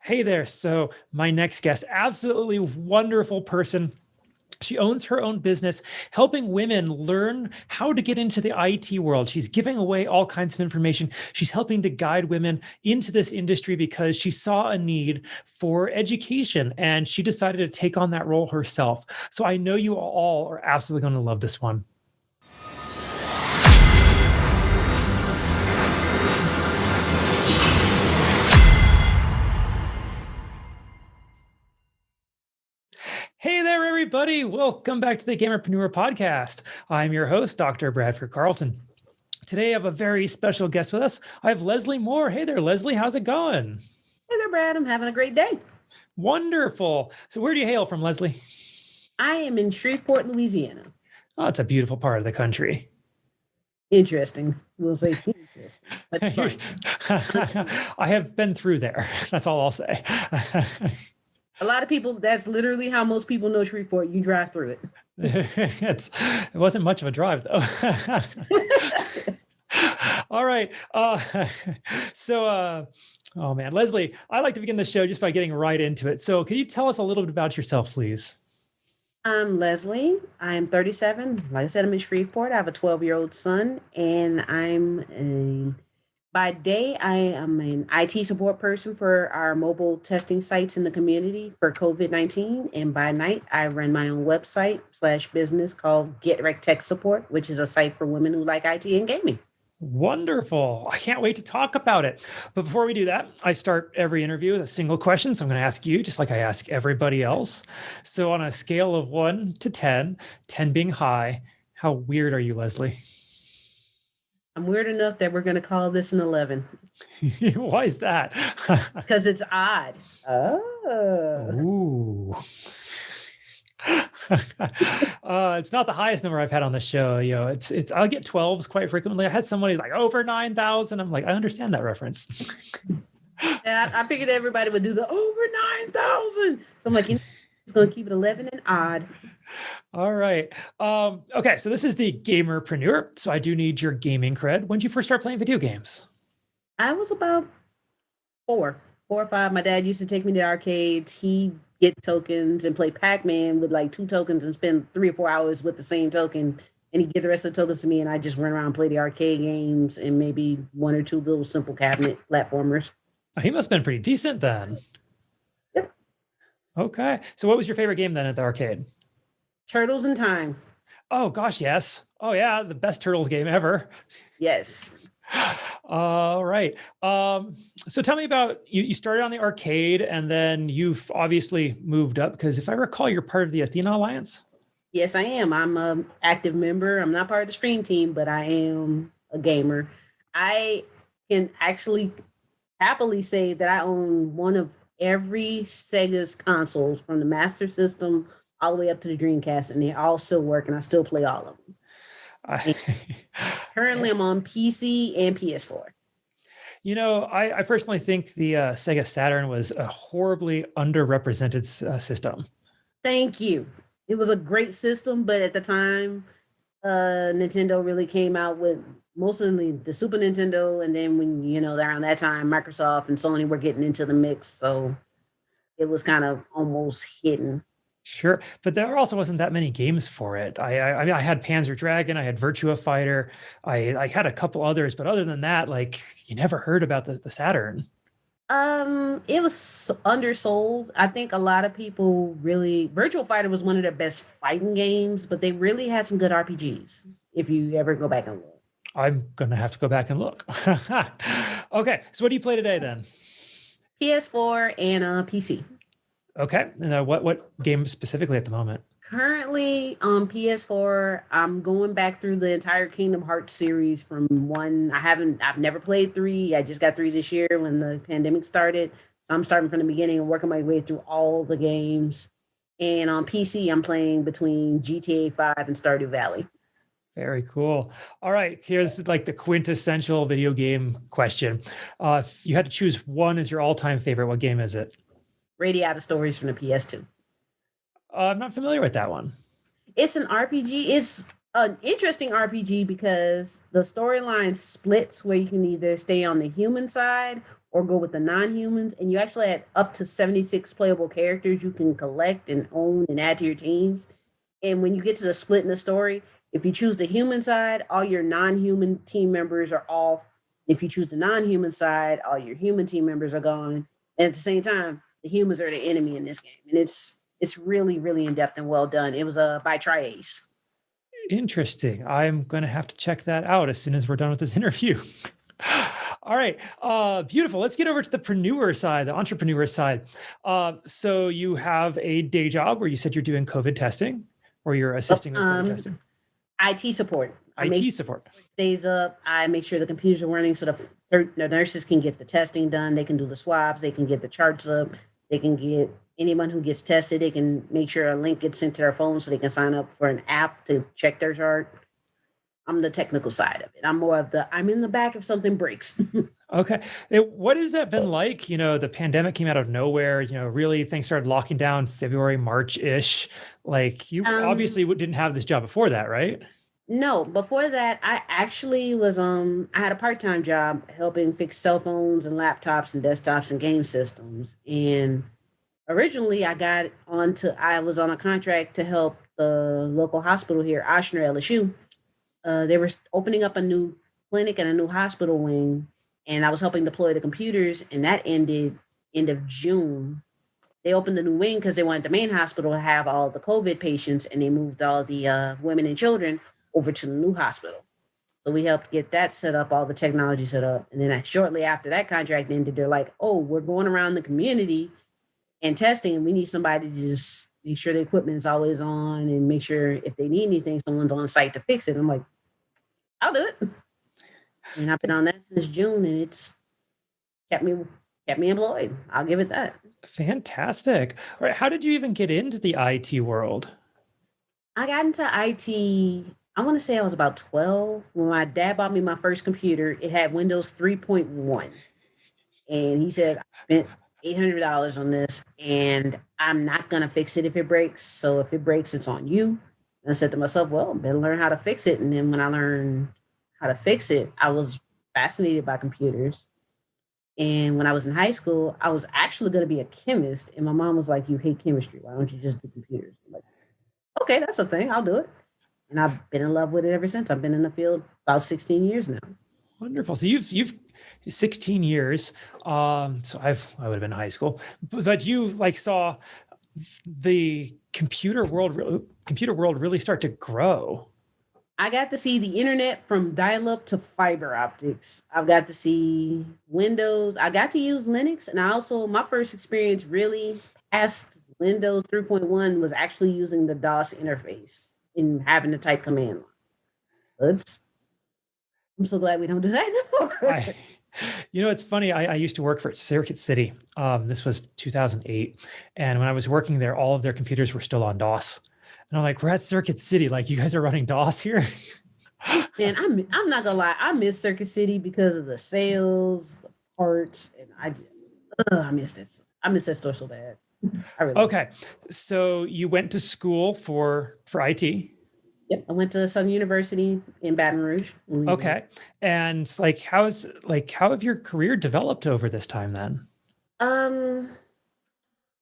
Hey there. So, my next guest, absolutely wonderful person. She owns her own business, helping women learn how to get into the IT world. She's giving away all kinds of information. She's helping to guide women into this industry because she saw a need for education and she decided to take on that role herself. So, I know you all are absolutely going to love this one. Hey there, everybody. Welcome back to the Gamerpreneur podcast. I'm your host, Dr. Bradford Carlton. Today, I have a very special guest with us. I have Leslie Moore. Hey there, Leslie. How's it going? Hey there, Brad. I'm having a great day. Wonderful. So where do you hail from, Leslie? I am in Shreveport, Louisiana. Oh, it's a beautiful part of the country. Interesting. We'll say interesting. But fun. I have been through there. That's all I'll say. A lot of people, that's literally how most people know Shreveport. You drive through it. It wasn't much of a drive, though. All right. Oh man, Leslie, I like to begin the show just by getting right into it. So can you tell us a little bit about yourself, please? I'm Leslie. I'm 37. Like I said, I'm in Shreveport. I have a 12-year-old son, and by day, I am an IT support person for our mobile testing sites in the community for COVID-19. And by night, I run my own website / business called getwrecktechsupport, which is a site for women who like IT and gaming. Wonderful. I can't wait to talk about it. But before we do that, I start every interview with a single question. So I'm going to ask you, just like I ask everybody else. So on a scale of 1 to 10, 10 being high, how weird are you, Leslie? I'm weird enough that we're going to call this an 11. Why is that? Because it's odd. Oh. Ooh. It's not the highest number I've had on the show. You know, it's I'll get 12s quite frequently. I had somebody like over 9,000. I'm like, I understand that reference. Yeah, I figured everybody would do the over 9,000. So I'm like, it's going to keep it 11 and odd. All right. Okay, so this is the gamerpreneur. So I do need your gaming cred. When did you first start playing video games? I was about 4 or 5. My dad used to take me to arcades. He'd get tokens and play Pac-Man with like 2 tokens and spend 3 or 4 hours with the same token. And he'd give the rest of the tokens to me, and I just run around and play the arcade games and maybe 1 or 2 little simple cabinet platformers. Oh, he must have been pretty decent then. Yep. Okay. So what was your favorite game then at the arcade? Turtles in Time. Oh, gosh, yes. Oh, yeah, the best Turtles game ever. Yes. All right. So tell me about, you started on the arcade and then you've obviously moved up because if I recall, you're part of the Athena Alliance? Yes, I am. I'm an active member. I'm not part of the stream team, but I am a gamer. I can actually happily say that I own one of every Sega's consoles from the Master System all the way up to the Dreamcast, and they all still work, and I still play all of them. Currently, I'm on PC and PS4. You know, I personally think the Sega Saturn was a horribly underrepresented system. Thank you. It was a great system, but at the time, Nintendo really came out with mostly the Super Nintendo, and then when, around that time, Microsoft and Sony were getting into the mix, so it was kind of almost hidden. Sure, but there also wasn't that many games for it. I mean, I had Panzer Dragon, I had Virtua Fighter, I had a couple others, but other than that, like you never heard about the Saturn. It was undersold. I think a lot of people really Virtua Fighter was one of their best fighting games, but they really had some good RPGs. If you ever go back and look, I'm gonna have to go back and look. Okay, so what do you play today then? PS4 and PC. Okay, and what game specifically at the moment? Currently on PS4, I'm going back through the entire Kingdom Hearts series from 1. I've never played 3. I just got 3 this year when the pandemic started. So I'm starting from the beginning and working my way through all the games. And on PC, I'm playing between GTA 5 and Stardew Valley. Very cool. All right, here's like the quintessential video game question. If you had to choose one as your all-time favorite, what game is it? Radiata Stories from the PS2. I'm not familiar with that one. It's an RPG. It's an interesting RPG because the storyline splits where you can either stay on the human side or go with the non-humans. And you actually had up to 76 playable characters you can collect and own and add to your teams. And when you get to the split in the story, if you choose the human side, all your non-human team members are off. If you choose the non-human side, all your human team members are gone. And at the same time, the humans are the enemy in this game. And it's really, really in-depth and well done. It was by Tri-Ace. Interesting. I'm going to have to check that out as soon as we're done with this interview. All right. Beautiful. Let's get over to the preneur side, the entrepreneur side. So you have a day job where you said you're doing COVID testing, or you're assisting with COVID testing? IT support. IT support. Stays up. I make sure the computers are running so the nurses can get the testing done. They can do the swabs. They can get the charts up. They can get anyone who gets tested. They can make sure a link gets sent to their phone so they can sign up for an app to check their chart. I'm the technical side of it. I'm more of I'm in the back if something breaks. Okay. What has that been like? The pandemic came out of nowhere, really things started locking down February, March-ish. Like you obviously didn't have this job before that, right? No, before that, I actually was, I had a part-time job helping fix cell phones and laptops and desktops and game systems. And originally I was on a contract to help the local hospital here, Oshner LSU. They were opening up a new clinic and a new hospital wing, and I was helping deploy the computers, and that ended end of June. They opened the new wing because they wanted the main hospital to have all the COVID patients, and they moved all the women and children over to the new hospital. So we helped get that set up, all the technology set up. And then shortly after that contract ended, they're like, oh, we're going around the community and testing, and we need somebody to just make sure the equipment is always on and make sure if they need anything, someone's on site to fix it. I'm like, I'll do it. And I've been on that since June, and it's kept me employed. I'll give it that. Fantastic. All right. How did you even get into the IT world? I got into IT, I want to say I was about 12 when my dad bought me my first computer. It had Windows 3.1. And he said, I spent $800 on this, and I'm not going to fix it if it breaks. So if it breaks, it's on you. And I said to myself, well, I better learn how to fix it. And then when I learned how to fix it, I was fascinated by computers. And when I was in high school, I was actually going to be a chemist. And my mom was like, you hate chemistry. Why don't you just do computers? I'm like, okay, that's a thing. I'll do it. And I've been in love with it ever since. I've been in the field about 16 years now. Wonderful. So you've 16 years. So I would have been in high school, but you saw the computer world really start to grow. I got to see the internet from dial-up to fiber optics. I've got to see Windows. I got to use Linux. And my first experience really past Windows 3.1 was actually using the DOS interface and having to type command line. Oops. I'm so glad we don't do that anymore. It's funny. I used to work for Circuit City. This was 2008. And when I was working there, all of their computers were still on DOS. And I'm like, we're at Circuit City. Like, you guys are running DOS here? Man, I'm not gonna lie. I miss Circuit City because of the sales, the parts, and I miss that. I miss that store so bad. Okay, so you went to school for IT. Yep, I went to Southern University in Baton Rouge. Louisiana. Okay, and how have your career developed over this time then?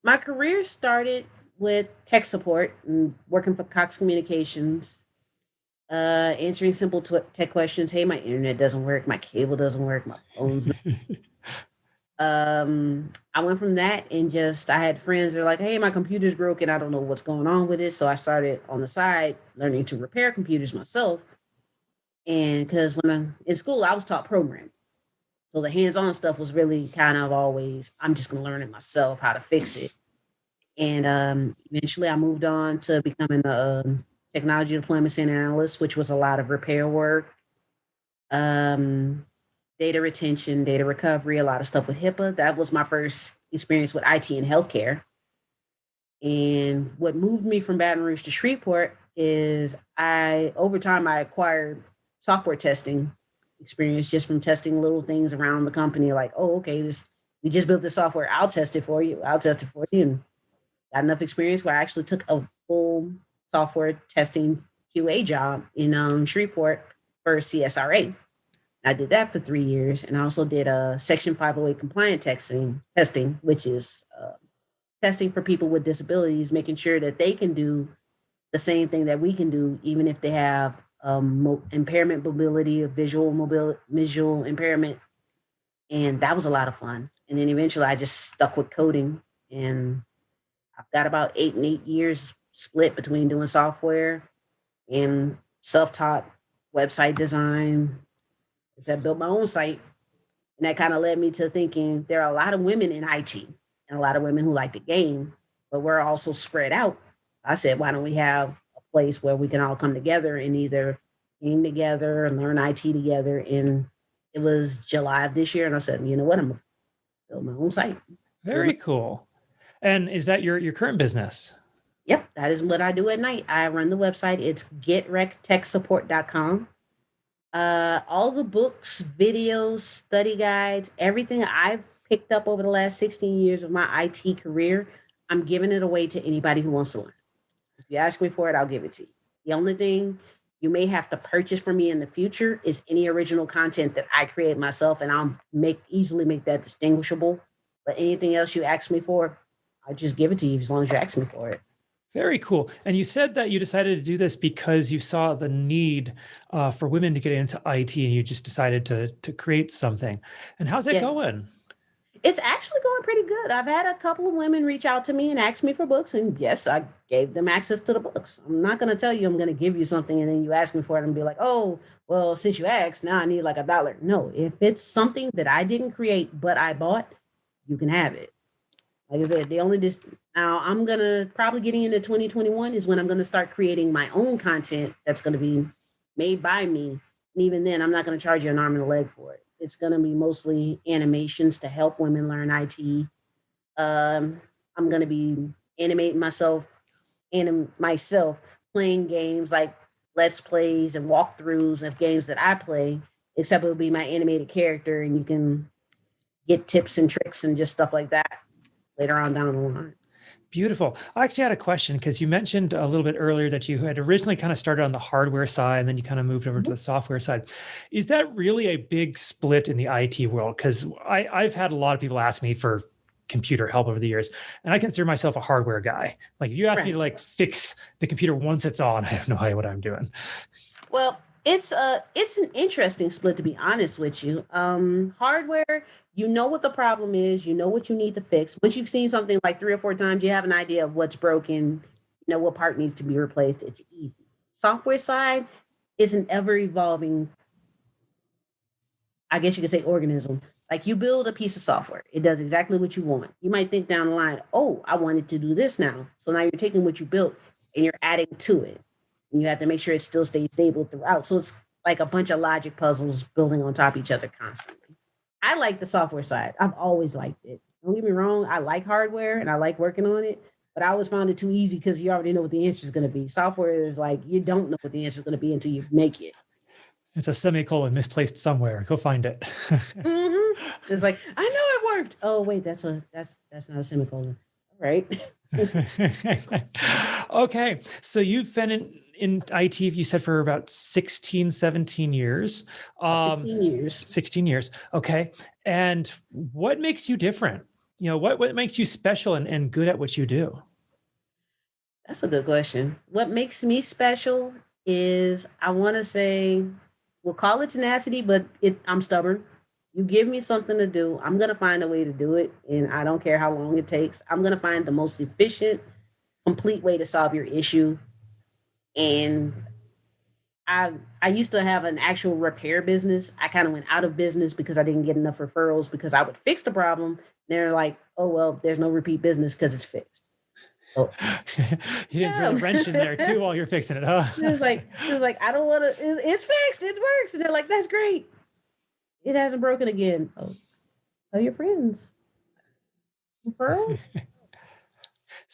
My career started with tech support and working for Cox Communications, answering simple tech questions. Hey, my internet doesn't work. My cable doesn't work. My phone's not. I went from that and I had friends that were like, hey, my computer's broken. I don't know what's going on with it. So I started on the side learning to repair computers myself. And because when I'm in school, I was taught programming. So the hands-on stuff was really kind of always, I'm just going to learn it myself, how to fix it. And eventually I moved on to becoming a technology deployment center analyst, which was a lot of repair work, data retention, data recovery, a lot of stuff with HIPAA. That was my first experience with IT and healthcare. And what moved me from Baton Rouge to Shreveport is over time, I acquired software testing experience just from testing little things around the company. Like, oh, okay, we just built this software. I'll test it for you. And got enough experience where I actually took a full software testing QA job in Shreveport for CSRA. I did that for 3 years, and I also did a Section 508 compliant testing, which is testing for people with disabilities, making sure that they can do the same thing that we can do, even if they have impairment, mobility, or visual impairment. And that was a lot of fun. And then eventually, I just stuck with coding, and I've got about 8 years split between doing software and self-taught website design. I built my own site, and that kind of led me to thinking there are a lot of women in IT and a lot of women who like to game, but we're also spread out. I said, why don't we have a place where we can all come together and either game together and learn IT together? And it was July of this year, and I said, you know what, I'm gonna build my own site. Very cool. And is that your current business? Yep, that is what I do at night. I run the website. It's getwrecktechsupport.com. All the books, videos, study guides, everything I've picked up over the last 16 years of my IT career, I'm giving it away to anybody who wants to learn. If you ask me for it, I'll give it to you. The only thing you may have to purchase from me in the future is any original content that I create myself, and I'll easily make that distinguishable. But anything else you ask me for, I'll just give it to you as long as you ask me for it. Very cool. And you said that you decided to do this because you saw the need for women to get into IT, and you just decided to create something. And how's that going? It's actually going pretty good. I've had a couple of women reach out to me and ask me for books, and yes, I gave them access to the books. I'm not going to tell you I'm going to give you something and then you ask me for it and be like, oh, well, since you asked, now I need like $1. No, if it's something that I didn't create but I bought, you can have it. Like I said, now I'm going to probably getting into 2021 is when I'm going to start creating my own content that's going to be made by me. And even then, I'm not going to charge you an arm and a leg for it. It's going to be mostly animations to help women learn IT. I'm going to be animating myself playing games like Let's Plays and walkthroughs of games that I play, except it'll be my animated character, and you can get tips and tricks and just stuff like that later on down the line. Beautiful. I actually had a question because you mentioned a little bit earlier that you had originally kind of started on the hardware side and then you kind of moved over to the software side. Is that really a big split in the IT world? Because I've had a lot of people ask me for computer help over the years, and I consider myself a hardware guy. Like if you ask me to like fix the computer once it's on, I have no idea what I'm doing. Well, it's an interesting split, to be honest with you. Hardware, you know what the problem is, you know what you need to fix. Once you've seen something like 3 or 4 times, you have an idea of what's broken, you know what part needs to be replaced. It's easy. Software side is an ever evolving, I guess you could say, organism. Like you build a piece of software, it does exactly what you want. You might think down the line, oh, I wanted to do this now. So now you're taking what you built and you're adding to it. And you have to make sure it still stays stable throughout. So it's like a bunch of logic puzzles building on top of each other constantly. I like the software side. I've always liked it. Don't get me wrong. I like hardware and I like working on it, but I always found it too easy because you already know what the answer is going to be. Software is like, you don't know what the answer is going to be until you make it. It's a semicolon misplaced somewhere. Go find it. It's like, I know it worked. Oh, wait, that's not a semicolon. All right. Okay. So you've been in IT, you said, for about 16, 17 years. 16 years. 16 years. Okay. And what makes you different? You know, what makes you special and good at what you do? That's a good question. What makes me special is, I want to say, we'll call it tenacity, but I'm stubborn. You give me something to do, I'm going to find a way to do it. And I don't care how long it takes. I'm going to find the most efficient, complete way to solve your issue. And I used to have an actual repair business. I kind of went out of business because I didn't get enough referrals, because I would fix the problem. They're like, oh, well, there's no repeat business because it's fixed. Oh. You didn't throw the wrench in there too while you're fixing it, huh? It's like, I don't want to, it's fixed, it works. And they're like, that's great. It hasn't broken again. Oh, tell your friends. Referral?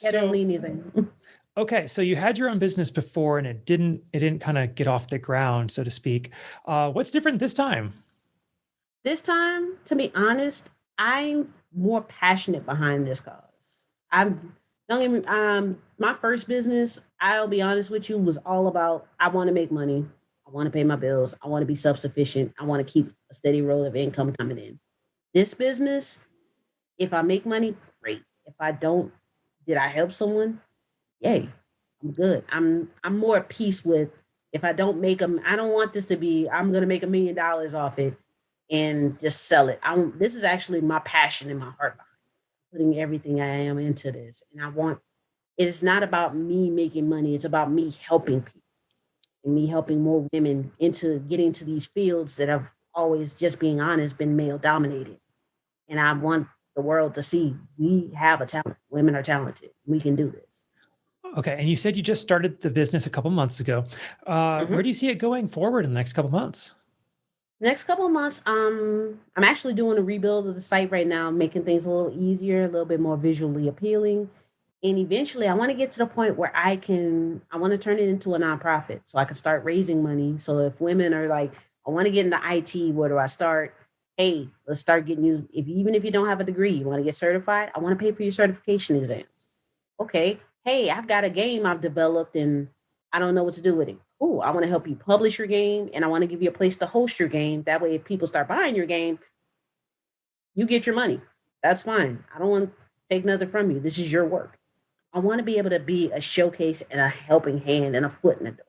I don't need anything. Okay, so you had your own business before and it didn't kind of get off the ground, so to speak. What's different this time? This time, to be honest, I'm more passionate behind this cause. Don't get me, my first business, I'll be honest with you, was all about, I want to make money. I I want to pay my bills. I want to be self-sufficient. I want to keep a steady roll of income coming in. This business, if I make money, great. If I don't, did I help someone? Yay. I'm good. I'm more at peace with if I don't make them, I don't want this to be, I'm gonna make $1 million off it and just sell it. This is actually my passion in my heart, putting everything I am into this. And it's not about me making money, it's about me helping people and me helping more women into getting to these fields that have always, just being honest, been male dominated. And I want the world to see we have a talent. Women are talented. We can do this. Okay. And you said you just started the business a couple months ago. Where do you see it going forward in the next couple months? Next couple of months, I'm actually doing a rebuild of the site right now, making things a little easier, a little bit more visually appealing. And eventually I want to get to the point where I want to turn it into a nonprofit so I can start raising money. So if women are like, I want to get into IT, where do I start? Hey, let's start getting you, even if you don't have a degree, you want to get certified, I want to pay for your certification exams. Okay. Hey, I've got a game I've developed and I don't know what to do with it. Cool. I want to help you publish your game and I want to give you a place to host your game. That way, if people start buying your game, you get your money. That's fine. I don't want to take nothing from you. This is your work. I want to be able to be a showcase and a helping hand and a foot in the door.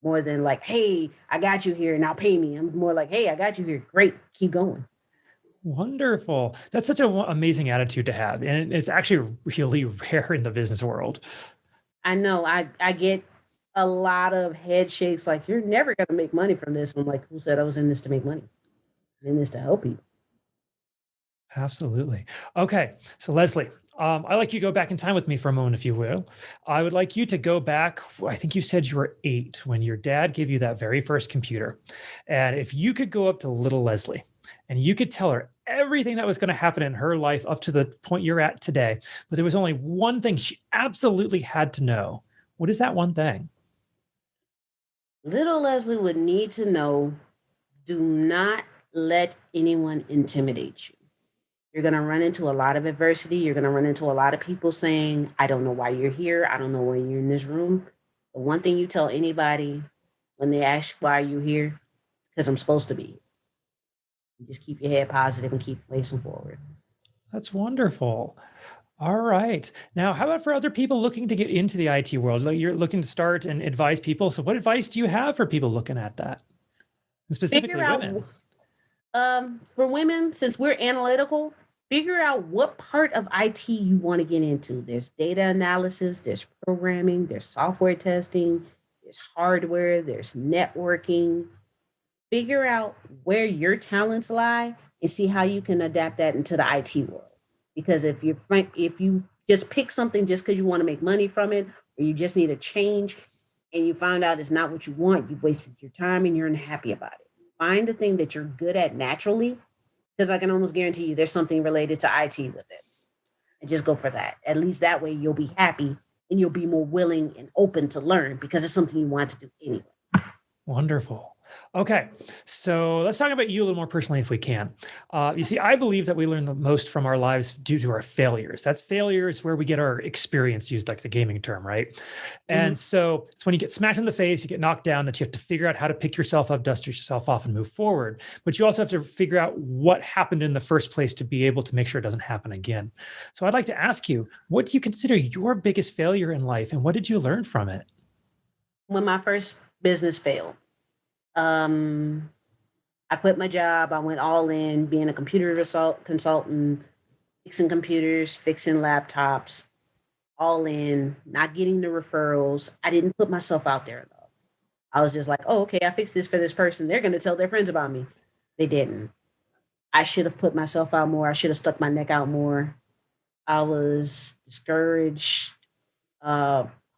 More than like, hey, I got you here, now pay me. I'm more like, hey, I got you here. Great. Keep going. Wonderful. That's such an amazing attitude to have. And it's actually really rare in the business world. I know I get a lot of head shakes like, you're never going to make money from this. I'm like, who said I was in this to make money? I'm in this to help you. Absolutely. Okay. So Leslie, I'd like you to go back in time with me for a moment, if you will. I would like you to go back. I think you said you were 8 when your dad gave you that very first computer. And if you could go up to little Leslie and you could tell her everything that was going to happen in her life up to the point you're at today, but there was only one thing she absolutely had to know. What is that one thing? Little Leslie would need to know, do not let anyone intimidate you. You're going to run into a lot of adversity. You're going to run into a lot of people saying, I don't know why you're here. I don't know why you're in this room. The one thing you tell anybody when they ask why you're here, because I'm supposed to be. You just keep your head positive and keep facing forward. That's wonderful. All right. Now, how about for other people looking to get into the IT world? Like you're looking to start and advise people. So what advice do you have for people looking at that? And specifically women. For women, since we're analytical, figure out what part of IT you want to get into. There's data analysis, there's programming, there's software testing, there's hardware, there's networking. Figure out where your talents lie and see how you can adapt that into the IT world. Because if you just pick something just because you want to make money from it, or you just need a change and you find out it's not what you want, you've wasted your time and you're unhappy about it. Find the thing that you're good at naturally, because I can almost guarantee you there's something related to IT with it. And just go for that. At least that way you'll be happy and you'll be more willing and open to learn because it's something you want to do anyway. Wonderful. Okay, so let's talk about you a little more personally if we can. You see, I believe that we learn the most from our lives due to our failures. That's failures where we get our experience, used like the gaming term, right? And so it's when you get smacked in the face, you get knocked down, that you have to figure out how to pick yourself up, dust yourself off, and move forward. But you also have to figure out what happened in the first place to be able to make sure it doesn't happen again. So I'd like to ask you, what do you consider your biggest failure in life, and what did you learn from it? When my first business failed, I quit my job. I went all in being a computer consultant, fixing computers, fixing laptops, all in, not getting the referrals. I didn't put myself out there though. I was just like, oh, okay, I fixed this for this person. They're going to tell their friends about me. They didn't. I should have put myself out more. I should have stuck my neck out more. I was discouraged,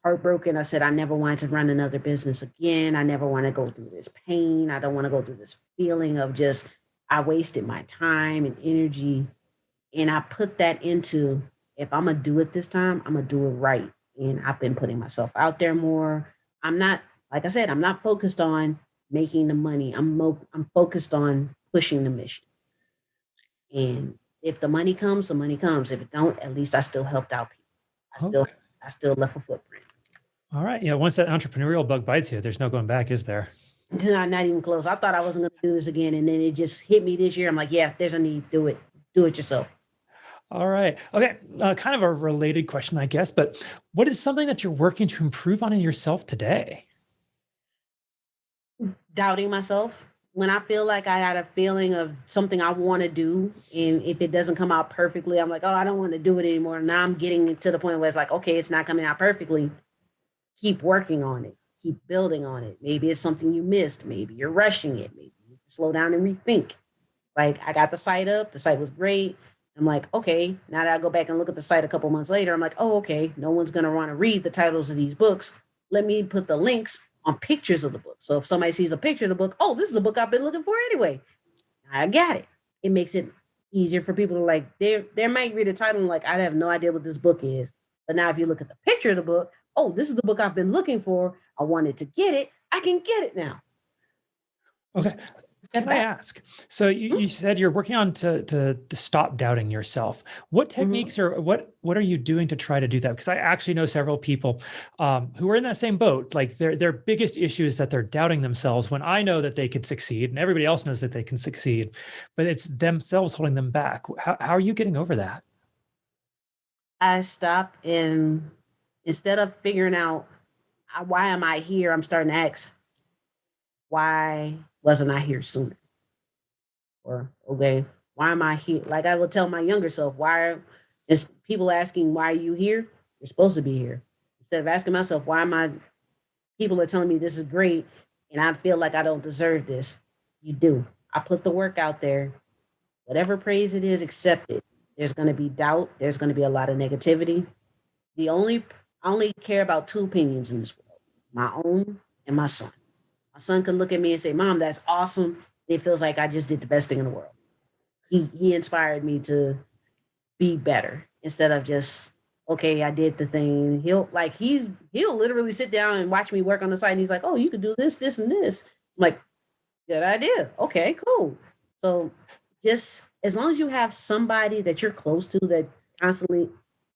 heartbroken. I said, I never wanted to run another business again. I never want to go through this pain. I don't want to go through this feeling of just, I wasted my time and energy. And I put that into, if I'm going to do it this time, I'm going to do it right. And I've been putting myself out there more. I'm not, like I said, I'm not focused on making the money. I'm focused on pushing the mission. And if the money comes, the money comes. If it don't, at least I still helped out people. I still left a footprint. All right. Yeah. Once that entrepreneurial bug bites you, there's no going back, is there? Not even close. I thought I wasn't going to do this again. And then it just hit me this year. I'm like, yeah, there's a need. Do it. Do it yourself. All right. Okay. Kind of a related question, I guess, but what is something that you're working to improve on in yourself today? Doubting myself. When I feel like I had a feeling of something I want to do, and if it doesn't come out perfectly, I'm like, oh, I don't want to do it anymore. Now I'm getting to the point where it's like, okay, it's not coming out perfectly. Keep working on it. Keep building on it. Maybe it's something you missed. Maybe you're rushing it. Maybe you slow down and rethink. Like I got the site up. The site was great. I'm like, okay, now that I go back and look at the site a couple months later, I'm like, oh, okay, no one's going to want to read the titles of these books. Let me put the links on pictures of the book. So if somebody sees a picture of the book, oh, this is the book I've been looking for anyway. I got it. It makes it easier for people to like, they might read the title and like, I have no idea what this book is. But now if you look at the picture of the book, oh, this is the book I've been looking for. I wanted to get it. I can get it now. Okay. Can I ask? So you said you're working on to stop doubting yourself. What techniques or what are you doing to try to do that? Because I actually know several people who are in that same boat. Like their biggest issue is that they're doubting themselves when I know that they could succeed and everybody else knows that they can succeed, but it's themselves holding them back. How are you getting over that? I stopped and instead of figuring out why am I here, I'm starting to ask, why wasn't I here sooner? Or okay, why am I here? Like I will tell my younger self, why is people asking why are you here? You're supposed to be here. Instead of asking myself, why am I people are telling me this is great and I feel like I don't deserve this. You do. I put the work out there. Whatever praise it is, accept it. There's gonna be doubt, there's gonna be a lot of negativity. The only I only care about two opinions in this world, my own and my son. My son can look at me and say, Mom, that's awesome. It feels like I just did the best thing in the world. He inspired me to be better instead of just, okay, I did the thing. He'll literally sit down and watch me work on the site and he's like, oh, you could do this, this, and this. I'm like, good idea. Okay, cool. So just as long as you have somebody that you're close to that constantly,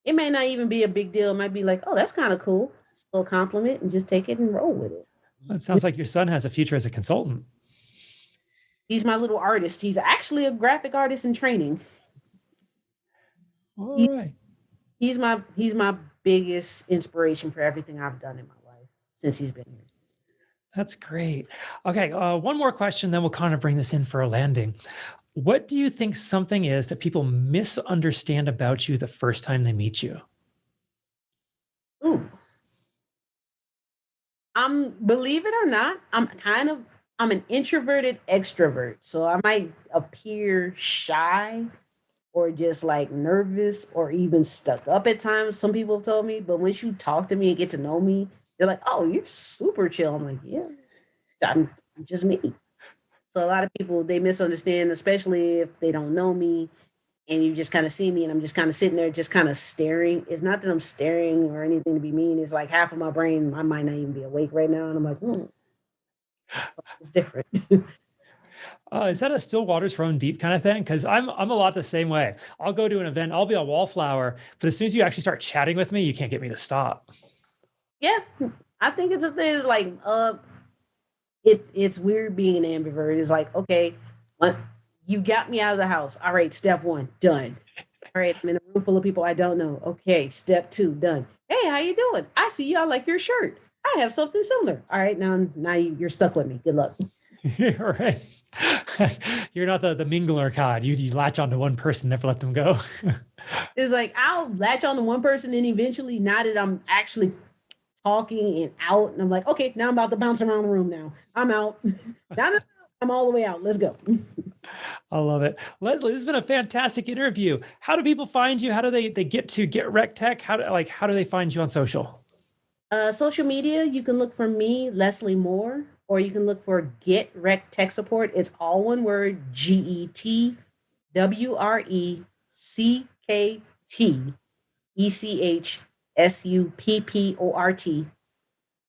it may not even be a big deal. It might be like, oh, that's kind of cool. Still a compliment and just take it and roll with it. It sounds like your son has a future as a consultant. He's my little artist. He's actually a graphic artist in training. All He, right. he's my biggest inspiration for everything I've done in my life since he's been here. That's great. Okay, one more question, then we'll kind of bring this in for a landing. What do you think something is that people misunderstand about you the first time they meet you? Ooh, believe it or not, I'm an introverted extrovert. So I might appear shy or just like nervous or even stuck up at times. Some people have told me, but once you talk to me and get to know me, they're like, "Oh, you're super chill." I'm like, "Yeah, I'm just me." So a lot of people they misunderstand, especially if they don't know me and you just kind of see me and I'm just kind of sitting there just kind of staring. It's not that I'm staring or anything to be mean. It's like half of my brain, I might not even be awake right now. And I'm like, it's different. Is that a still waters run deep kind of thing? Because I'm a lot the same way. I'll go to an event, I'll be a wallflower, but as soon as you actually start chatting with me, you can't get me to stop. Yeah. I think it's a thing. It's like it's weird being an ambivert. It's like, okay, what you got me out of the house. All right, step one, done. All right, I'm in a room full of people I don't know. Okay, step two, done. Hey, how you doing? I see you. I like your shirt. I have something similar. All right, now you're stuck with me. Good luck. All right. You're not the mingler kind. You latch onto one person, never let them go. It's like I'll latch on to one person and eventually now that I'm actually talking and out, and I'm like, okay, now I'm about to bounce around the room now. I'm out. Now I'm all the way out. Let's go. I love it. Leslie, this has been a fantastic interview. How do people find you? How do they get to Get Wrecked Tech? How do they find you on social? Social media, you can look for me, Leslie Moore, or you can look for Get Wrecked Tech Support. It's all one word, GetWreckTechSupport.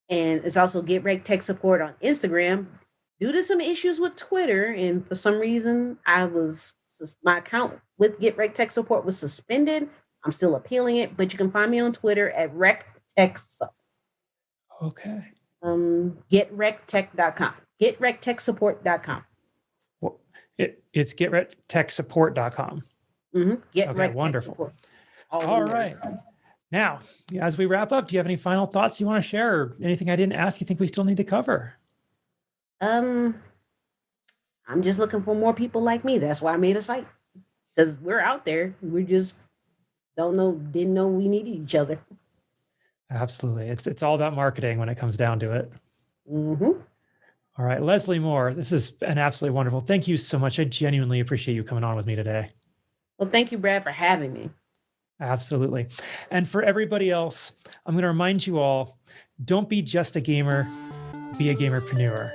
And it's also Get Wrecked Tech Support on Instagram. Due to some issues with Twitter, and for some reason, my account with Get Wrecked Tech Support was suspended. I'm still appealing it, but you can find me on Twitter at Wreckt Tech Support. Okay. GetWrecktTech.com. getwrecktechsupport.com. Well, it's getwrecktechsupport.com. Okay, wonderful. Support. All right. Now, as we wrap up, do you have any final thoughts you want to share, or anything I didn't ask you think we still need to cover? I'm just looking for more people like me. That's why I made a site, because we're out there. We just didn't know we needed each other. Absolutely. It's all about marketing when it comes down to it. Mm-hmm. All right, Leslie Moore, this has been absolutely wonderful. Thank you so much. I genuinely appreciate you coming on with me today. Well, thank you, Brad, for having me. Absolutely. And for everybody else, I'm going to remind you all, don't be just a gamer, be a gamerpreneur.